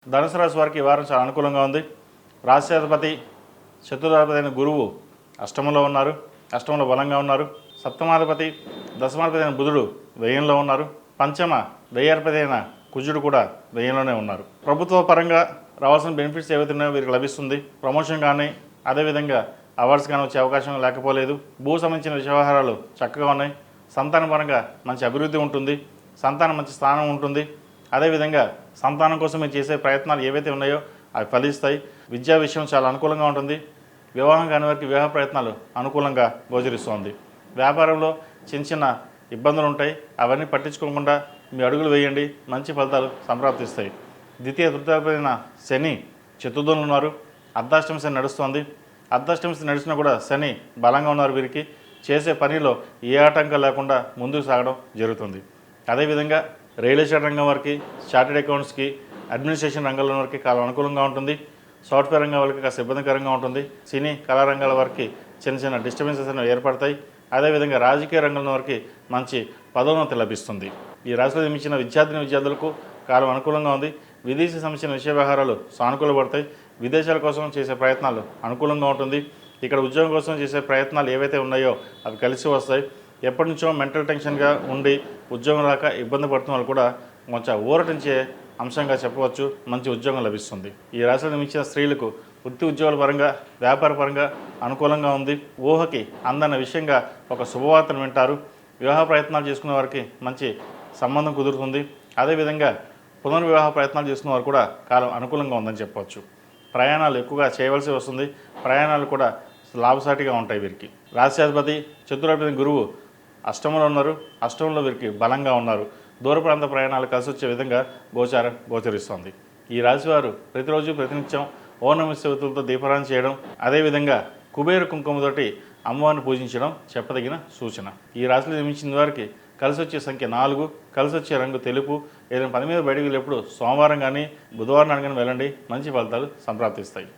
ధనుసు రాశి వారికి ఈ వారం చాలా అనుకూలంగా ఉంది. రాశ్యాధిపతి చతుర్థాధిపతి అయిన గురువు అష్టమంలో ఉన్నారు, అష్టమంలో బలంగా ఉన్నారు. సప్తమాధిపతి దశమాధిపతి అయిన బుధుడు వ్యయంలో ఉన్నారు. పంచమ వ్యయాధిపతి అయిన కుజుడు కూడా వ్యయంలోనే ఉన్నారు. ప్రభుత్వ పరంగా రావాల్సిన బెనిఫిట్స్ ఏవైతే ఉన్నాయో వీరికి లభిస్తుంది. ప్రమోషన్ కానీ అదేవిధంగా అవార్డ్స్ కానీ వచ్చే అవకాశం లేకపోలేదు. భూ సంబంధించిన వ్యవహారాలు చక్కగా ఉన్నాయి. సంతాన పరంగా మంచి అభివృద్ధి ఉంటుంది. సంతానం మంచి స్థానం ఉంటుంది. అదేవిధంగా సంతానం కోసం మీరు చేసే ప్రయత్నాలు ఏవైతే ఉన్నాయో అవి ఫలిస్తాయి. విద్యా విషయం చాలా అనుకూలంగా ఉంటుంది. వివాహం కాని వారికి వివాహ ప్రయత్నాలు అనుకూలంగా గోచరిస్తోంది. వ్యాపారంలో చిన్న చిన్న ఇబ్బందులు ఉంటాయి, అవన్నీ పట్టించుకోకుండా మీ అడుగులు వేయండి, మంచి ఫలితాలు సంప్రాప్తిస్తాయి. ద్వితీయ తృతీయమైన శని చతుర్థంలో ఉన్నారు. అర్ధాష్టమ శని నడుస్తోంది. అర్ధాష్టమ శని నడిచినా కూడా శని బలంగా ఉన్నారు. వీరికి చేసే పనిలో ఏ ఆటంకం లేకుండా ముందుకు సాగడం జరుగుతుంది. అదేవిధంగా రియల్ ఎస్టేట్ రంగం వారికి, చార్టెడ్ అకౌంట్స్కి, అడ్మినిస్ట్రేషన్ రంగంలో వారికి చాలా అనుకూలంగా ఉంటుంది. సాఫ్ట్వేర్ రంగం వారికి కాస్త ఇబ్బందికరంగా ఉంటుంది. సినీ కళారంగాల వారికి చిన్న చిన్న డిస్టర్బెన్సెస్ అనేవి ఏర్పడతాయి. అదేవిధంగా రాజకీయ రంగంలో వారికి మంచి పదోన్నతి లభిస్తుంది. ఈ రాశిలో జన్మించిన విద్యార్థులకు కాలం అనుకూలంగా ఉంది. విదేశీ సంబంధించిన విషయ వ్యవహారాలు సానుకూలపడతాయి. విదేశాల కోసం చేసే ప్రయత్నాలు అనుకూలంగా ఉంటుంది. ఇక్కడ ఉద్యోగం కోసం చేసే ప్రయత్నాలు ఏవైతే ఉన్నాయో అవి కలిసి వస్తాయి. ఎప్పటి నుంచో మెంటల్ టెన్షన్గా ఉండి ఉద్యోగం రాక ఇబ్బంది పడుతున్న వాళ్ళు కూడా కొంచెం ఊరటించే అంశంగా చెప్పవచ్చు. మంచి ఉద్యోగం లభిస్తుంది. ఈ రాశిలో జన్మించిన స్త్రీలకు వృత్తి ఉద్యోగాల పరంగా, వ్యాపార పరంగా అనుకూలంగా ఉంది. ఊహకి అందన్న విషయంగా ఒక శుభవార్తను వింటారు. వివాహ ప్రయత్నాలు చేసుకునే వారికి మంచి సంబంధం కుదురుతుంది. అదేవిధంగా పునర్వివాహ ప్రయత్నాలు చేసుకునే వారు కూడా కాలం అనుకూలంగా ఉందని చెప్పవచ్చు. ప్రయాణాలు ఎక్కువగా చేయవలసి వస్తుంది. ప్రయాణాలు కూడా లాభసాటిగా ఉంటాయి. వీరికి రాశ్యాధిపతి చతుర్థాధిపతి గురువు అష్టమంలో ఉన్నారు. అష్టమంలో వీరికి బలంగా ఉన్నారు. దూర ప్రాంత ప్రయాణాలు కలిసి వచ్చే విధంగా గోచరిస్తోంది. ఈ రాశివారు ప్రతిరోజు ప్రతినిత్యం ఓం నమః శివాయతో దీపారాధన చేయడం, అదేవిధంగా కుబేర కుంకుమతోటి అమ్మవారిని పూజించడం చెప్పదగిన సూచన. ఈ రాశిలో జన్మించిన వారికి కలిసి వచ్చే సంఖ్య 4, కలిసి వచ్చే రంగు తెలుపు. ఏదైనా పని మీద బయటకు వెళ్ళేప్పుడు సోమవారం కానీ బుధవారం కానీ వెళ్ళండి, మంచి ఫలితాలు సంప్రాప్తిస్తాయి.